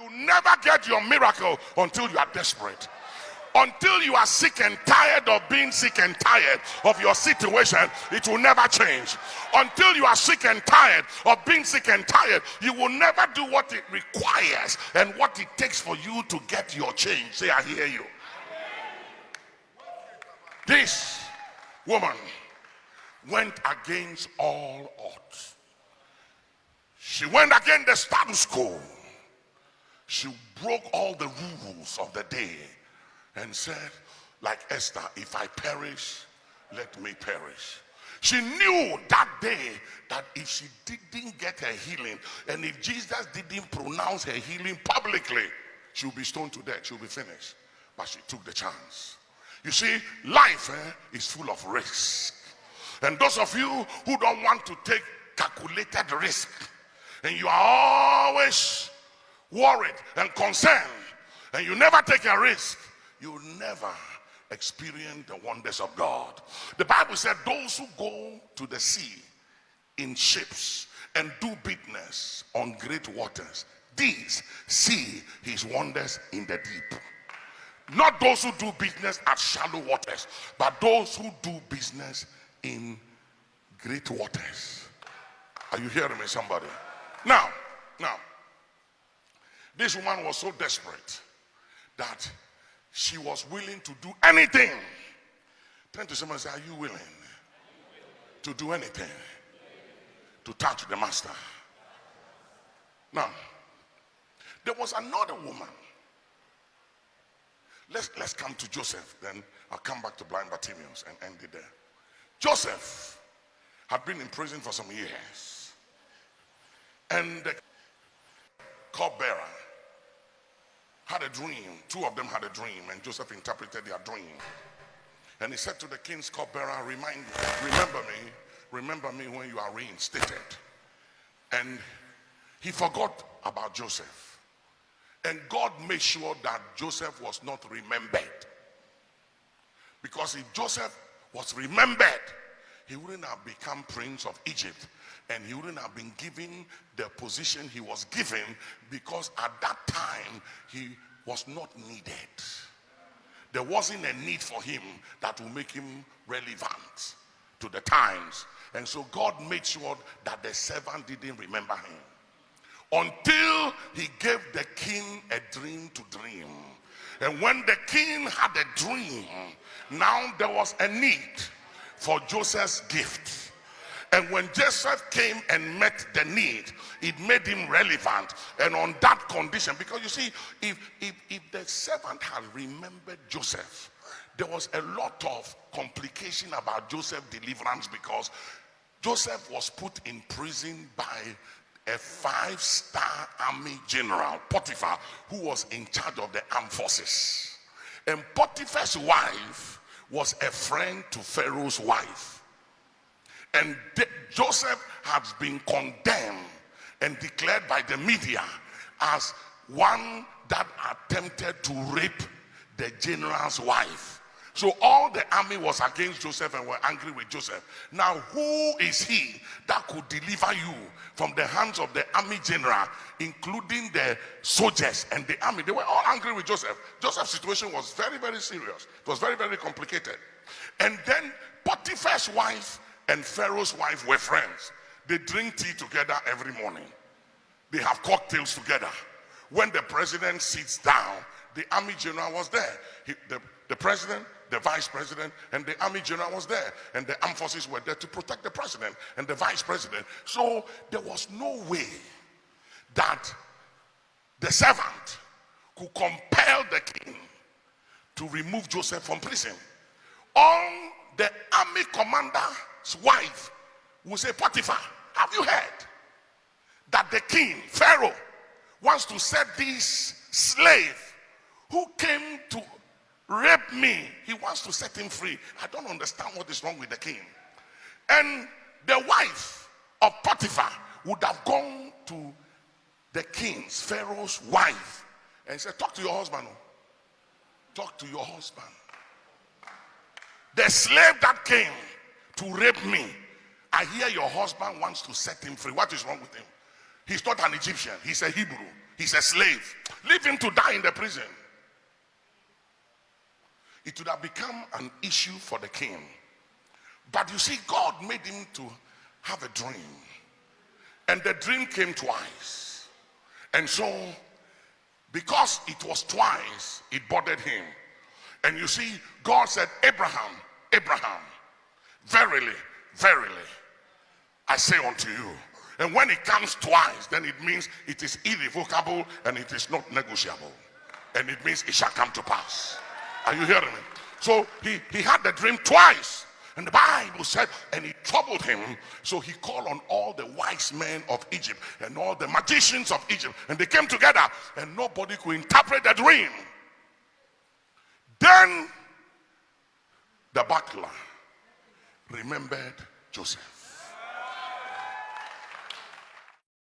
You never get your miracle until you are desperate. Until you are sick and tired of being sick and tired of your situation, it will never change. Until you are sick and tired of being sick and tired, you will never do what it requires and what it takes for you to get your change. Say, I hear you. This woman went against all odds. She went against the status quo. She broke all the rules of the day and said, like Esther, if I perish, let me perish. She knew that day that if she didn't get her healing, and if Jesus didn't pronounce her healing publicly, she would be stoned to death. She would be finished. But she took the chance. You see, life is full of risk. And those of you who don't want to take calculated risk, and you are always worried and concerned, and you never take a risk, you never experience the wonders of God. The Bible said those who go to the sea in ships and do business on great waters, these see his wonders in the deep. Not those who do business at shallow waters, but those who do business in great waters. Are you hearing me, somebody? Now, this woman was so desperate that she was willing to do anything. Turn to someone and say, are you willing to do anything to touch the master? Now, there was another woman. Let's come to Joseph, then I'll come back to blind Bartimaeus and end it there. Joseph had been in prison for some years, and the cupbearer had a dream. Two of them had a dream, and Joseph interpreted their dream. And he said to the king's cupbearer, remember me when you are reinstated. And he forgot about Joseph. And God made sure that Joseph was not remembered. Because if Joseph was remembered, he wouldn't have become prince of Egypt. And he wouldn't have been given the position he was given, because at that time he was not needed. There wasn't a need for him that will make him relevant to the times. And so God made sure that the servant didn't remember him until he gave the king a dream to dream. And when the king had a dream, now there was a need for Joseph's gift. And when Joseph came and met the need, it made him relevant. And on that condition, because you see, if the servant had remembered Joseph, there was a lot of complication about Joseph's deliverance, because Joseph was put in prison by a 5-star army general, Potiphar, who was in charge of the armed forces. And Potiphar's wife was a friend to Pharaoh's wife. And Joseph has been condemned and declared by the media as one that attempted to rape the general's wife. So all the army was against Joseph and were angry with Joseph. Now, who is he that could deliver you from the hands of the army general, including the soldiers and the army? They were all angry with Joseph. Joseph's situation was very, very serious. It was very, very complicated. And then Potiphar's wife and Pharaoh's wife were friends. They drink tea together every morning. They have cocktails together. When the president sits down, the army general was there. The president, the vice president, and the army general was there. And the armed forces were there to protect the president and the vice president. So there was no way that the servant could compel the king to remove Joseph from prison. On the army commander's wife will say, Potiphar, have you heard that the king, Pharaoh, wants to set this slave who came to rape me? He wants to set him free. I don't understand what is wrong with the king. And the wife of Potiphar would have gone to the king's, Pharaoh's wife, and said, talk to your husband. Talk to your husband. The slave that came to rape me, I hear your husband wants to set him free. What is wrong with him? He's not an Egyptian. He's a Hebrew. He's a slave. Leave him to die in the prison. It would have become an issue for the king. But you see, God made him to have a dream. And the dream came twice. And so, because it was twice, it bothered him. And you see, God said, Abraham, Abraham, verily, verily, I say unto you. And when it comes twice, then it means it is irrevocable and it is not negotiable. And it means it shall come to pass. Are you hearing me? So he had the dream twice. And the Bible said, and it troubled him. So he called on all the wise men of Egypt and all the magicians of Egypt. And they came together and nobody could interpret the dream. Then the butler remembered Joseph.